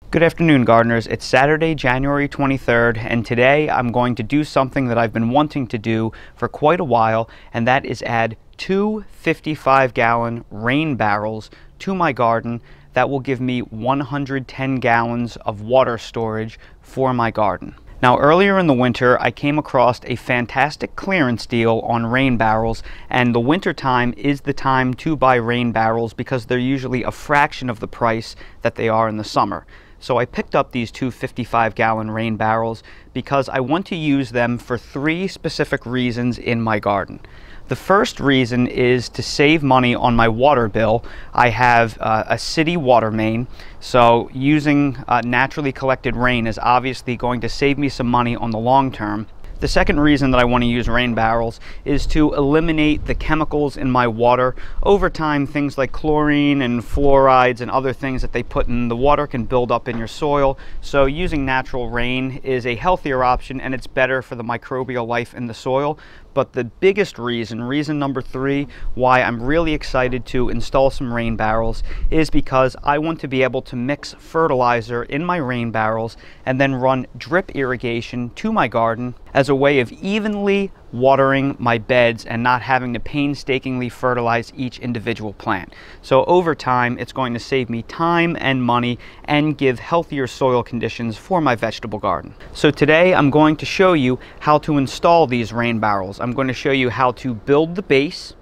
Good afternoon, gardeners. It's Saturday, January 23rd, and today I'm going to do something that I've been wanting to do for quite a while, and that is add two 55-gallon rain barrels to my garden. That will give me 110 gallons of water storage for my garden. Now, earlier in the winter, I came across a fantastic clearance deal on rain barrels, and the winter time is the time to buy rain barrels because they're usually a fraction of the price that they are in the summer. So I picked up these two 55-gallon rain barrels because I want to use them for three specific reasons in my garden. The first reason is to save money on my water bill. I have a city water main, so using naturally collected rain is obviously going to save me some money on the long term. The second reason that I want to use rain barrels is to eliminate the chemicals in my water. Over time, things like chlorine and fluorides and other things that they put in the water can build up in your soil. So using natural rain is a healthier option, and it's better for the microbial life in the soil. But the biggest reason number three, why I'm really excited to install some rain barrels is because I want to be able to mix fertilizer in my rain barrels and then run drip irrigation to my garden as a way of evenly watering my beds and not having to painstakingly fertilize each individual plant. So over time, it's going to save me time and money and give healthier soil conditions for my vegetable garden. So today I'm going to show you how to install these rain barrels. I'm going to show you how to build the base,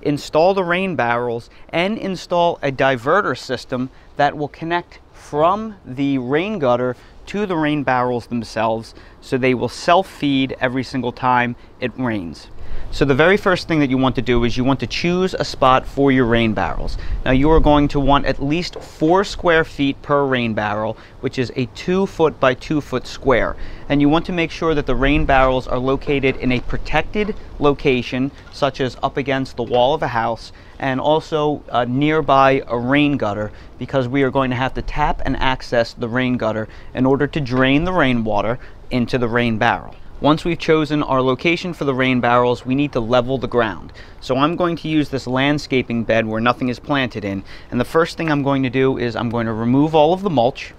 install the rain barrels, and install a diverter system that will connect from the rain gutter to the rain barrels themselves, so they will self-feed every single time it rains. So the very first thing that you want to do is you want to choose a spot for your rain barrels. Now you are going to want at least 4 square feet per rain barrel, which is a 2 foot by 2 foot square. And you want to make sure that the rain barrels are located in a protected location, such as up against the wall of a house, and also nearby a rain gutter, because we are going to have to tap and access the rain gutter in order to drain the rainwater into the rain barrel. Once we've chosen our location for the rain barrels, we need to level the ground. So I'm going to use this landscaping bed where nothing is planted in, and the first thing I'm going to do is I'm going to remove all of the mulch.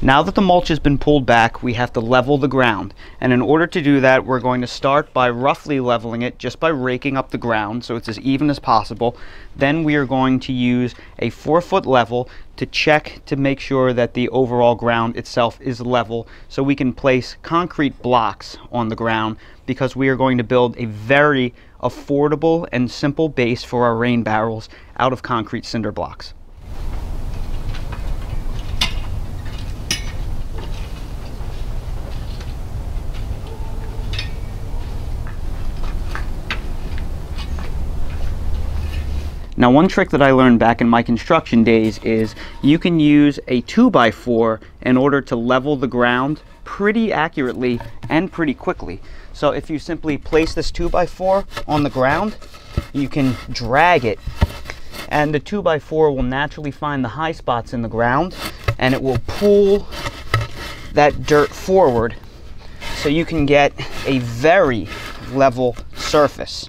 Now that the mulch has been pulled back, we have to level the ground. And in order to do that, we're going to start by roughly leveling it just by raking up the ground so it's as even as possible. Then we are going to use a 4-foot level to check to make sure that the overall ground itself is level, so we can place concrete blocks on the ground, because we are going to build a very affordable and simple base for our rain barrels out of concrete cinder blocks. Now, one trick that I learned back in my construction days is you can use a 2x4 in order to level the ground pretty accurately and pretty quickly. So if you simply place this 2x4 on the ground, you can drag it, and the 2x4 will naturally find the high spots in the ground, and it will pull that dirt forward so you can get a very level surface.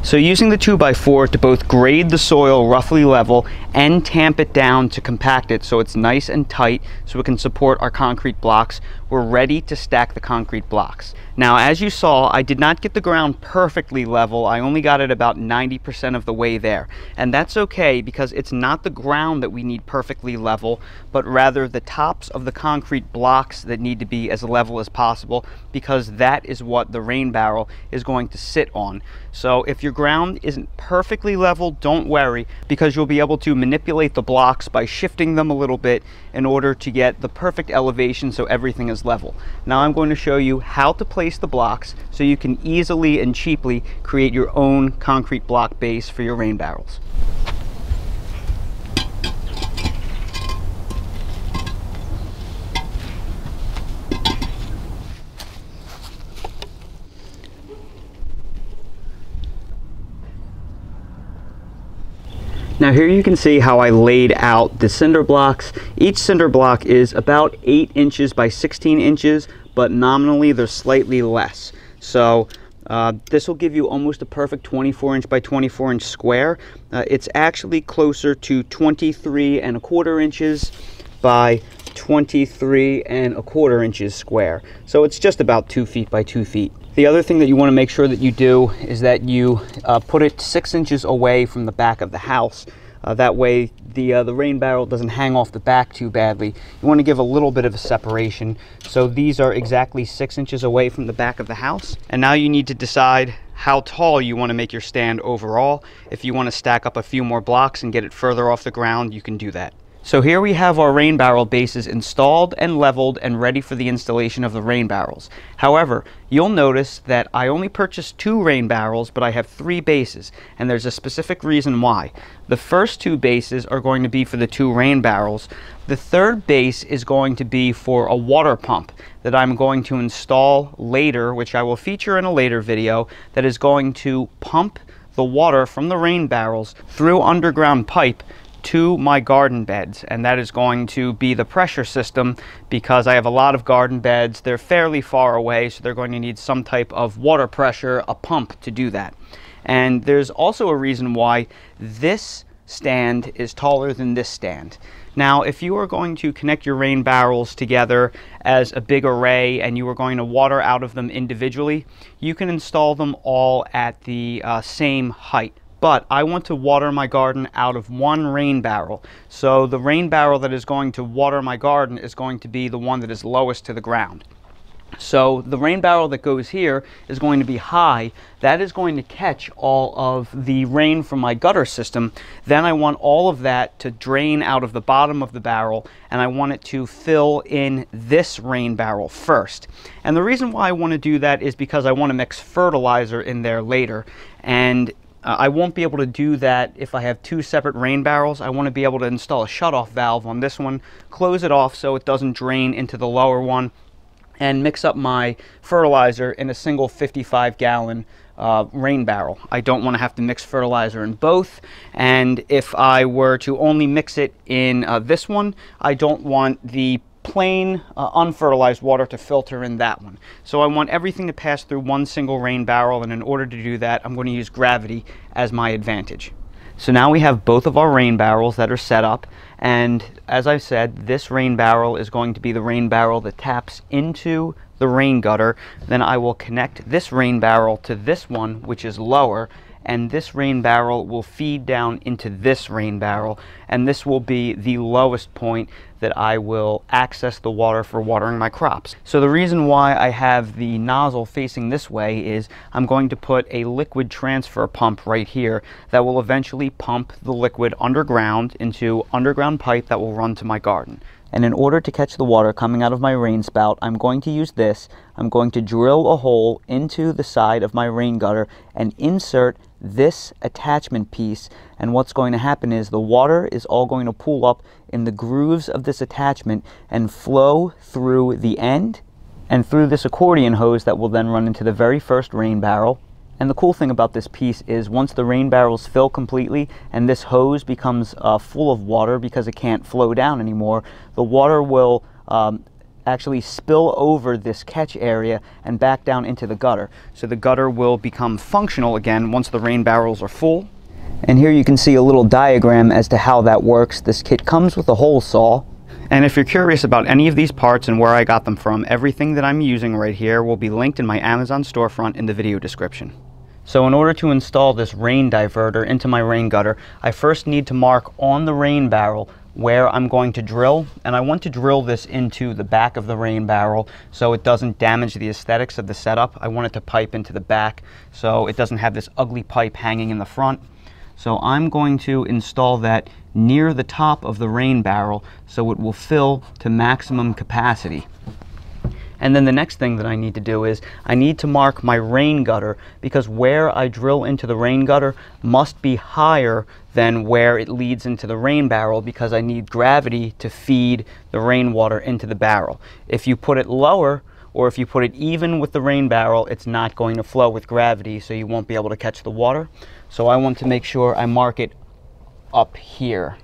So using the 2x4 to both grade the soil roughly level and tamp it down to compact it so it's nice and tight so it can support our concrete blocks, we're ready to stack the concrete blocks. Now, as you saw, I did not get the ground perfectly level. I only got it about 90% of the way there. And that's okay, because it's not the ground that we need perfectly level, but rather the tops of the concrete blocks that need to be as level as possible, because that is what the rain barrel is going to sit on. So if your ground isn't perfectly level, don't worry, because you'll be able to manipulate the blocks by shifting them a little bit in order to get the perfect elevation so everything is level. Now I'm going to show you how to place the blocks so you can easily and cheaply create your own concrete block base for your rain barrels. Now here you can see how I laid out the cinder blocks. Each cinder block is about 8 inches by 16 inches, but nominally they're slightly less. So this will give you almost a perfect 24-inch by 24-inch square. It's actually closer to 23¼ inches by 23¼ inches square. So it's just about 2 feet by 2 feet. The other thing that you want to make sure that you do is that you put it 6 inches away from the back of the house. That way the rain barrel doesn't hang off the back too badly. You want to give a little bit of a separation. So these are exactly 6 inches away from the back of the house. And now you need to decide how tall you want to make your stand overall. If you want to stack up a few more blocks and get it further off the ground, you can do that. So here we have our rain barrel bases installed and leveled and ready for the installation of the rain barrels. However, you'll notice that I only purchased 2 rain barrels, but I have 3 bases, and there's a specific reason why. The first 2 bases are going to be for the 2 rain barrels. The third base is going to be for a water pump that I'm going to install later, which I will feature in a later video, that is going to pump the water from the rain barrels through underground pipe to my garden beds, and that is going to be the pressure system, because I have a lot of garden beds. They're fairly far away, so they're going to need some type of water pressure, a pump, to do that. And there's also a reason why this stand is taller than this stand. Now, if you are going to connect your rain barrels together as a big array and you are going to water out of them individually, you can install them all at the same height. But I want to water my garden out of 1 rain barrel. So the rain barrel that is going to water my garden is going to be the one that is lowest to the ground. So the rain barrel that goes here is going to be high. That is going to catch all of the rain from my gutter system. Then I want all of that to drain out of the bottom of the barrel, and I want it to fill in this rain barrel first. And the reason why I want to do that is because I want to mix fertilizer in there later. And I won't be able to do that if I have 2 separate rain barrels. I want to be able to install a shutoff valve on this one, close it off so it doesn't drain into the lower one, and mix up my fertilizer in a single 55-gallon rain barrel. I don't want to have to mix fertilizer in both, and if I were to only mix it in this one, I don't want the plain unfertilized water to filter in that one. So I want everything to pass through one single rain barrel, and in order to do that, I'm going to use gravity as my advantage. So now we have both of our rain barrels that are set up, and as I said, this rain barrel is going to be the rain barrel that taps into the rain gutter. Then I will connect this rain barrel to this one, which is lower, and this rain barrel will feed down into this rain barrel, and this will be the lowest point that I will access the water for watering my crops. So the reason why I have the nozzle facing this way is I'm going to put a liquid transfer pump right here that will eventually pump the liquid underground into underground pipe that will run to my garden. And in order to catch the water coming out of my rain spout, I'm going to use this. I'm going to drill a hole into the side of my rain gutter and insert this attachment piece, and what's going to happen is the water is all going to pool up in the grooves of this attachment and flow through the end and through this accordion hose that will then run into the very first rain barrel. And the cool thing about this piece is once the rain barrels fill completely and this hose becomes full of water because it can't flow down anymore, the water will actually spill over this catch area and back down into the gutter. So the gutter will become functional again once the rain barrels are full. And here you can see a little diagram as to how that works. This kit comes with a hole saw, And if you're curious about any of these parts and where I got them from, everything that I'm using right here will be linked in my Amazon storefront in the video description. So in order to install this rain diverter into my rain gutter, I first need to mark on the rain barrel where I'm going to drill, and I want to drill this into the back of the rain barrel so it doesn't damage the aesthetics of the setup. I want it to pipe into the back so it doesn't have this ugly pipe hanging in the front. So I'm going to install that near the top of the rain barrel so it will fill to maximum capacity. And then the next thing that I need to do is I need to mark my rain gutter, because where I drill into the rain gutter must be higher than where it leads into the rain barrel, because I need gravity to feed the rainwater into the barrel. If you put it lower, or if you put it even with the rain barrel, it's not going to flow with gravity, so you won't be able to catch the water. So I want to make sure I mark it up here.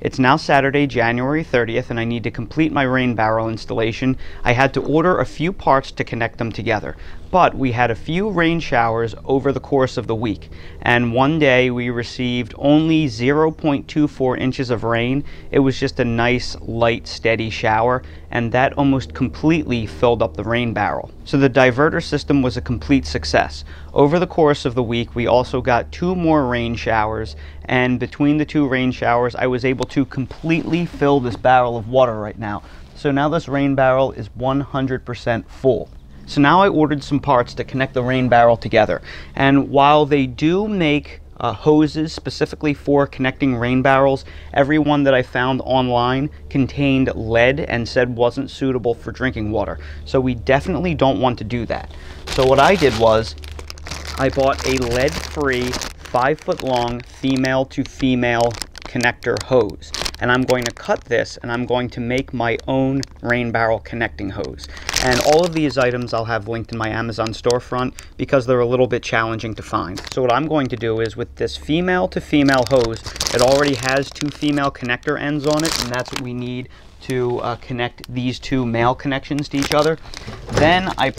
It's now Saturday, January 30th, and I need to complete my rain barrel installation. I had to order a few parts to connect them together, but we had a few rain showers over the course of the week, and one day we received only 0.24 inches of rain. It was just a nice, light, steady shower, and that almost completely filled up the rain barrel. So the diverter system was a complete success. Over the course of the week, we also got 2 more rain showers, and between the 2 rain showers, I was able to completely fill this barrel of water right now. So now this rain barrel is 100% full. So now I ordered some parts to connect the rain barrel together, and while they do make hoses specifically for connecting rain barrels, every one that I found online contained lead and said wasn't suitable for drinking water. So we definitely don't want to do that. So what I did was I bought a lead-free 5-foot-long female-to-female connector hose, and I'm going to cut this and I'm going to make my own rain barrel connecting hose. And all of these items I'll have linked in my Amazon storefront because they're a little bit challenging to find. So what I'm going to do is, with this female-to-female hose, it already has 2 female connector ends on it, and that's what we need to connect these 2 male connections to each other. Then I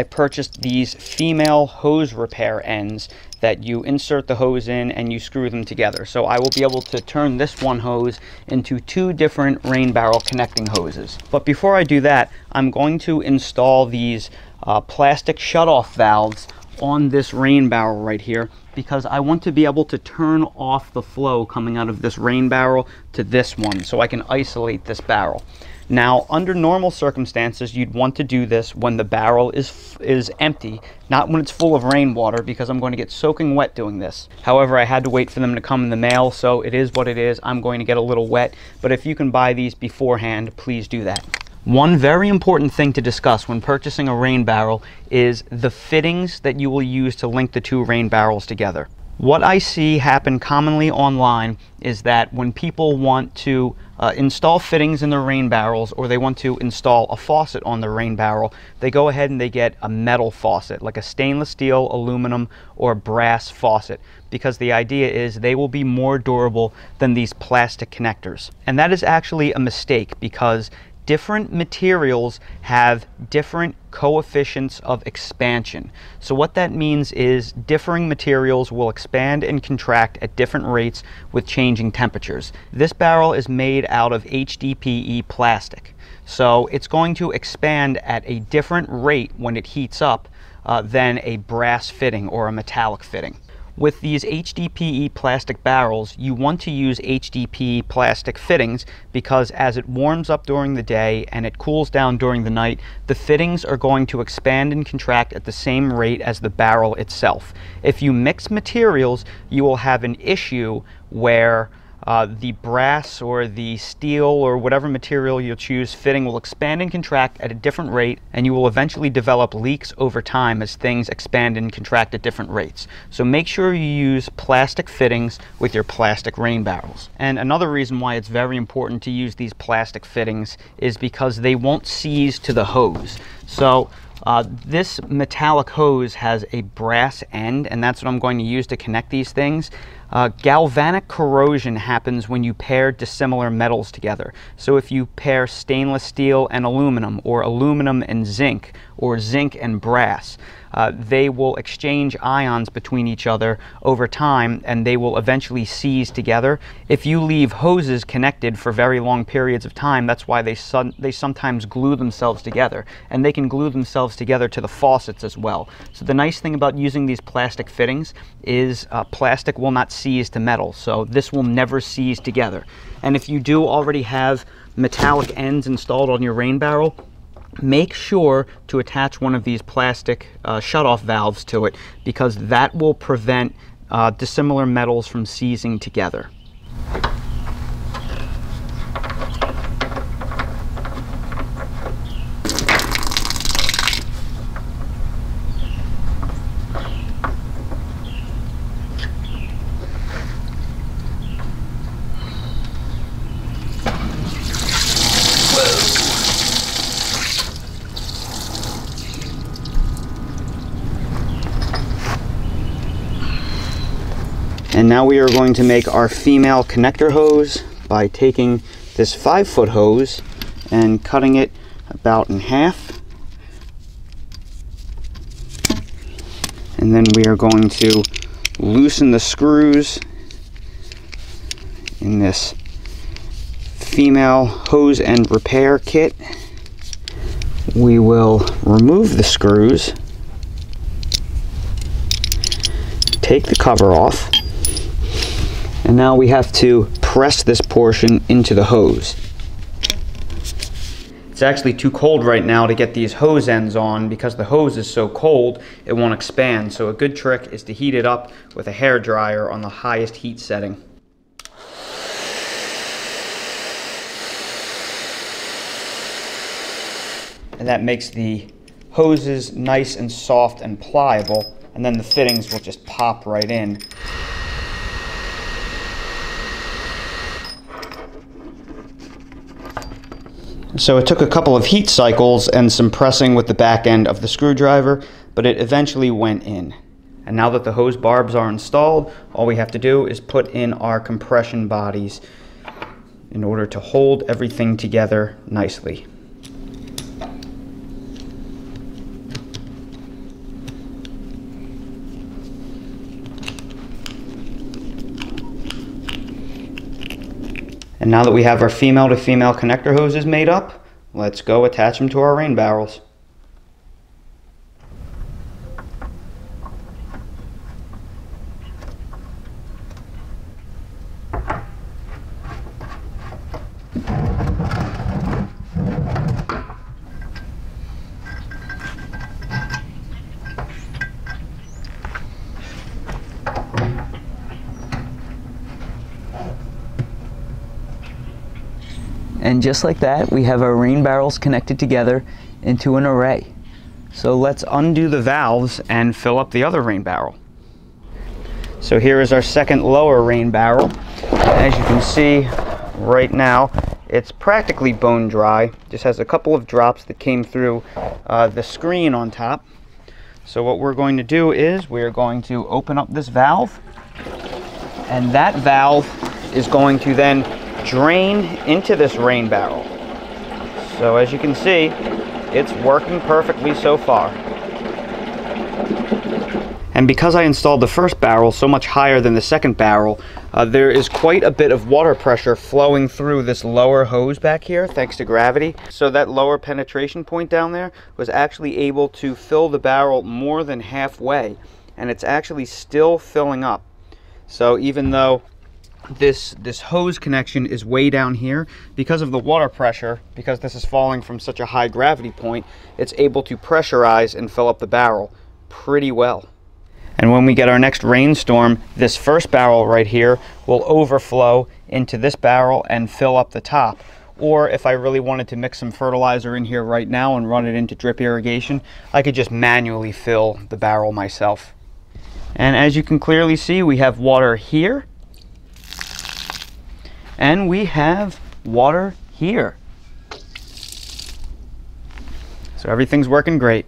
purchased these female hose repair ends that you insert the hose in and you screw them together. So I will be able to turn this one hose into 2 different rain barrel connecting hoses. But before I do that, I'm going to install these plastic shutoff valves on this rain barrel right here, because I want to be able to turn off the flow coming out of this rain barrel to this one so I can isolate this barrel. Now, under normal circumstances, you'd want to do this when the barrel is empty, not when it's full of rainwater, because I'm going to get soaking wet doing this. However, I had to wait for them to come in the mail, so it is what it is. I'm going to get a little wet, but if you can buy these beforehand, please do that. One very important thing to discuss when purchasing a rain barrel is the fittings that you will use to link the two rain barrels together. What I see happen commonly online is that when people want to install fittings in their rain barrels, or they want to install a faucet on their rain barrel, they go ahead and they get a metal faucet, like a stainless steel, aluminum, or brass faucet, because the idea is they will be more durable than these plastic connectors. And that is actually a mistake, because different materials have different coefficients of expansion. So what that means is differing materials will expand and contract at different rates with changing temperatures. This barrel is made out of HDPE plastic, so it's going to expand at a different rate when it heats up than a brass fitting or a metallic fitting. With these HDPE plastic barrels, you want to use HDPE plastic fittings because as it warms up during the day and it cools down during the night, the fittings are going to expand and contract at the same rate as the barrel itself. If you mix materials, you will have an issue where the brass or the steel or whatever material you choose fitting will expand and contract at a different rate, and you will eventually develop leaks over time as things expand and contract at different rates. So make sure you use plastic fittings with your plastic rain barrels. And another reason why it's very important to use these plastic fittings is because they won't seize to the hose. So this metallic hose has a brass end, and that's what I'm going to use to connect these things. Galvanic corrosion happens when you pair dissimilar metals together. So if you pair stainless steel and aluminum, or aluminum and zinc, or zinc and brass, they will exchange ions between each other over time, and they will eventually seize together. If you leave hoses connected for very long periods of time, that's why they sometimes glue themselves together, and they can glue themselves together to the faucets as well. So the nice thing about using these plastic fittings is plastic will not seize to metal, so this will never seize together. And if you do already have metallic ends installed on your rain barrel, make sure to attach one of these plastic shutoff valves to it, because that will prevent dissimilar metals from seizing together. And now we are going to make our female connector hose by taking this 5-foot hose and cutting it about in half. And then we are going to loosen the screws in this female hose end repair kit. We will remove the screws, take the cover off, and now we have to press this portion into the hose. It's actually too cold right now to get these hose ends on because the hose is so cold it won't expand. So a good trick is to heat it up with a hair dryer on the highest heat setting. And that makes the hoses nice and soft and pliable, and then the fittings will just pop right in. So it took a couple of heat cycles and some pressing with the back end of the screwdriver, but it eventually went in. And now that the hose barbs are installed, all we have to do is put in our compression bodies in order to hold everything together nicely. And now that we have our female to female connector hoses made up, let's go attach them to our rain barrels. And just like that, we have our rain barrels connected together into an array. So let's undo the valves and fill up the other rain barrel. So here is our second lower rain barrel. As you can see right now, it's practically bone dry. Just has a couple of drops that came through the screen on top. So what we're going to do is we're going to open up this valve, and that valve is going to then drain into this rain barrel. So as you can see, it's working perfectly so far. And because I installed the first barrel so much higher than the second barrel, there is quite a bit of water pressure flowing through this lower hose back here, thanks to gravity. So that lower penetration point down there was actually able to fill the barrel more than halfway, and it's actually still filling up. So even though this hose connection is way down here, because of the water pressure, because this is falling from such a high gravity point, it's able to pressurize and fill up the barrel pretty well. And when we get our next rainstorm, this first barrel right here will overflow into this barrel and fill up the top. Or if I really wanted to mix some fertilizer in here right now and run it into drip irrigation, I could just manually fill the barrel myself. And as you can clearly see, we have water here, and we have water here. So everything's working great.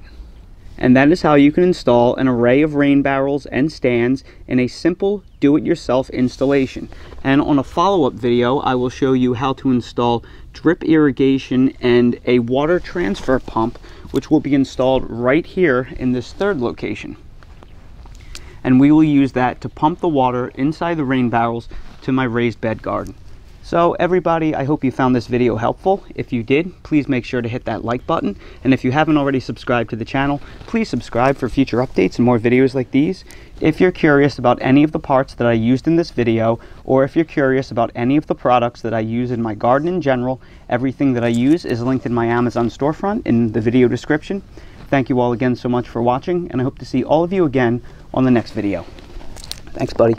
And that is how you can install an array of rain barrels and stands in a simple do-it-yourself installation. And on a follow-up video, I will show you how to install drip irrigation and a water transfer pump, which will be installed right here in this third location. And we will use that to pump the water inside the rain barrels to my raised bed garden. So everybody, I hope you found this video helpful. If you did, please make sure to hit that like button. And if you haven't already subscribed to the channel, please subscribe for future updates and more videos like these. If you're curious about any of the parts that I used in this video, or if you're curious about any of the products that I use in my garden in general, everything that I use is linked in my Amazon storefront in the video description. Thank you all again so much for watching, and I hope to see all of you again on the next video. Thanks, buddy.